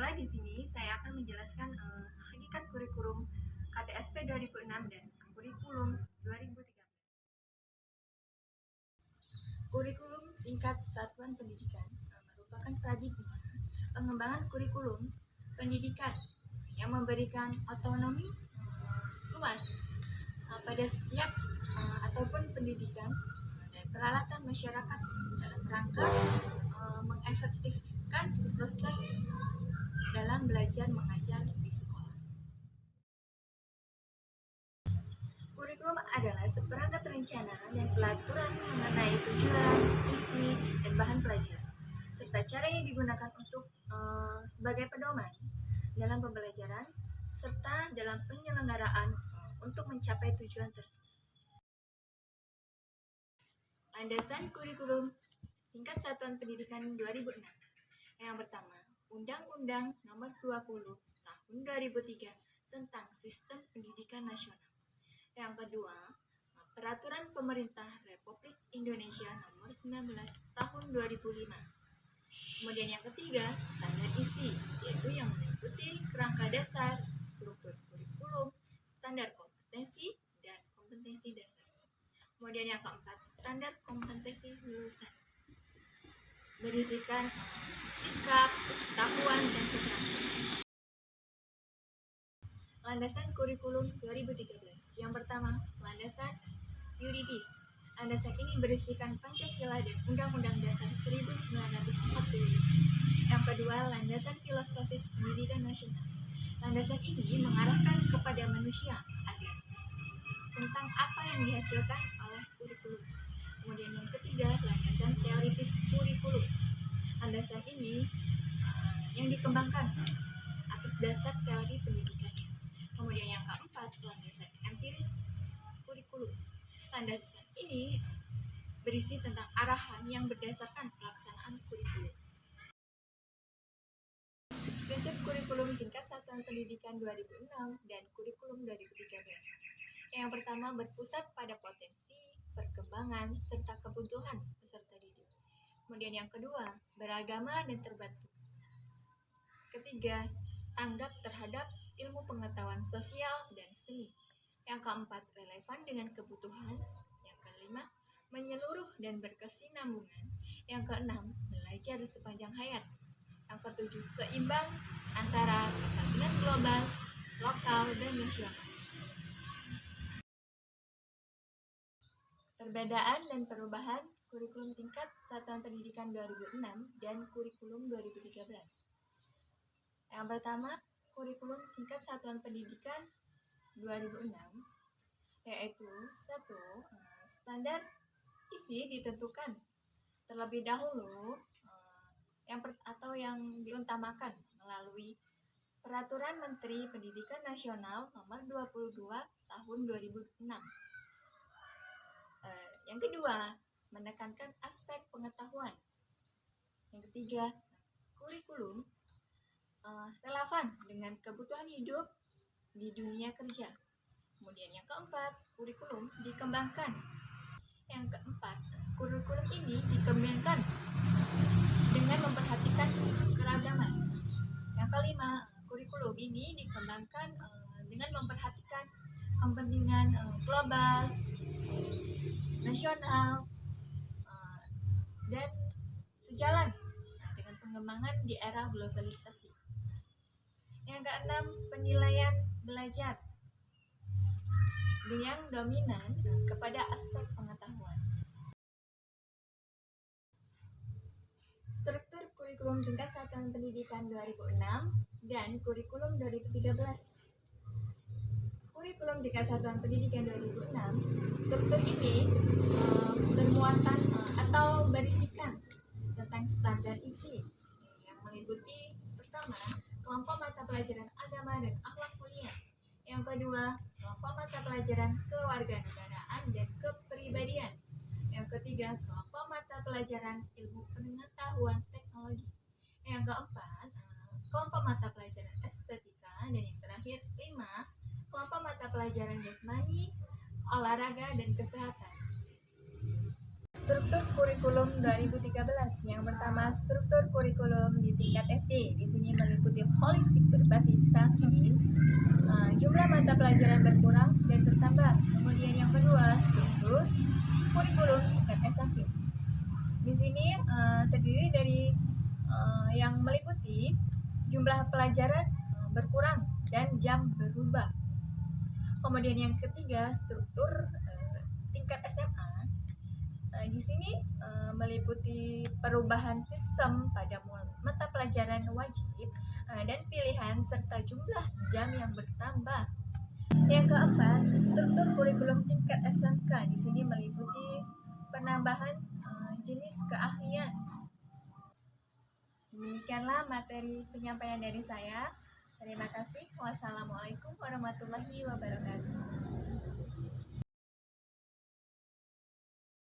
Mulai di sini saya akan menjelaskan hakikat kurikulum KTSP 2006 dan kurikulum 2013. Kurikulum tingkat satuan pendidikan merupakan paradigma pengembangan kurikulum pendidikan yang memberikan otonomi luas pada setiap ataupun pendidikan dan peralatan masyarakat dalam rangka mengefektifkan proses dalam belajar mengajar di sekolah. Kurikulum adalah seperangkat rencana dan pelaturan mengenai tujuan, isi, dan bahan pelajaran, serta cara yang digunakan untuk sebagai pedoman dalam pembelajaran serta dalam penyelenggaraan untuk mencapai tujuan tertentu. Landasan kurikulum tingkat satuan pendidikan 2006. Yang pertama, Undang-Undang Nomor 20 Tahun 2003 tentang Sistem Pendidikan Nasional. Yang kedua, Peraturan Pemerintah Republik Indonesia Nomor 19 Tahun 2005. Kemudian yang ketiga, standar isi, yaitu yang meliputi kerangka dasar, struktur kurikulum, standar kompetensi, dan kompetensi dasar. Kemudian yang keempat, standar kompetensi lulusan, berisikan sikap, pengetahuan, dan keterampilan. Landasan kurikulum 2013. Yang pertama, landasan yuridis. Landasan ini berisikan Pancasila dan Undang-Undang Dasar 1945. Yang kedua, landasan filosofis pendidikan nasional. Landasan ini mengarahkan kepada manusia agar tentang apa yang dihasilkan oleh kurikulum. Kemudian yang ketiga, landasan teoritis kurikulum. Landasan ini yang dikembangkan atas dasar teori pendidikannya. Kemudian yang keempat, landasan empiris kurikulum. Landasan ini berisi tentang arahan yang berdasarkan pelaksanaan kurikulum. Prinsip kurikulum tingkat satuan pendidikan 2006 dan kurikulum 2013. Yang pertama, berpusat pada potensi, perkembangan, serta kebutuhan peserta didik. Kemudian yang kedua, beragama dan terbantu. Ketiga, tanggap terhadap ilmu pengetahuan sosial dan seni. Yang keempat, relevan dengan kebutuhan. Yang kelima, menyeluruh dan berkesinambungan. Yang keenam, belajar sepanjang hayat. Yang ketujuh, seimbang antara kepentingan global, lokal, dan nasional. Perbedaan dan perubahan kurikulum tingkat satuan pendidikan 2006 dan kurikulum 2013. Yang pertama, kurikulum tingkat satuan pendidikan 2006 yaitu 1. Standar isi ditentukan terlebih dahulu yang diutamakan melalui Peraturan Menteri Pendidikan Nasional Nomor 22 Tahun 2006. Yang kedua, menekankan aspek pengetahuan. Yang ketiga, kurikulum relevan dengan kebutuhan hidup di dunia kerja. Kemudian yang keempat, kurikulum dikembangkan. Yang keempat, kurikulum ini dikembangkan dengan memperhatikan keragaman. Yang kelima, kurikulum ini dikembangkan dengan memperhatikan kepentingan global, nasional, dan sejalan dengan pengembangan di era globalisasi. Yang keenam, penilaian belajar yang dominan kepada aspek pengetahuan. Struktur kurikulum tingkat satuan pendidikan 2006 dan kurikulum 2013. Kurikulum tingkat satuan pendidikan 2006, struktur ini bermuatan atau berisikan tentang standar isi yang meliputi pertama, kelompok mata pelajaran agama dan akhlak mulia. Yang kedua, kelompok mata pelajaran kewarganegaraan dan kepribadian. Yang ketiga, kelompok mata pelajaran ilmu pengetahuan teknologi. Yang keempat, kelompok mata pelajaran estetika. Dan yang terakhir, 5, kelompok mata pelajaran jasmani, olahraga, dan kesehatan. struktur kurikulum 2013. Yang pertama, struktur kurikulum di tingkat SD. Di sini meliputi holistik berbasis sains. Jumlah mata pelajaran berkurang dan bertambah. Kemudian yang kedua, struktur kurikulum tingkat SMP. Di sini terdiri dari yang meliputi jumlah pelajaran berkurang dan jam berubah. Kemudian yang ketiga, struktur tingkat SMA. Di sini meliputi perubahan sistem pada mata pelajaran wajib dan pilihan serta jumlah jam yang bertambah. Yang keempat, struktur kurikulum tingkat SMK. Di sini meliputi penambahan jenis keahlian. Demikianlah materi penyampaian dari saya. Terima kasih. Wassalamualaikum warahmatullahi wabarakatuh.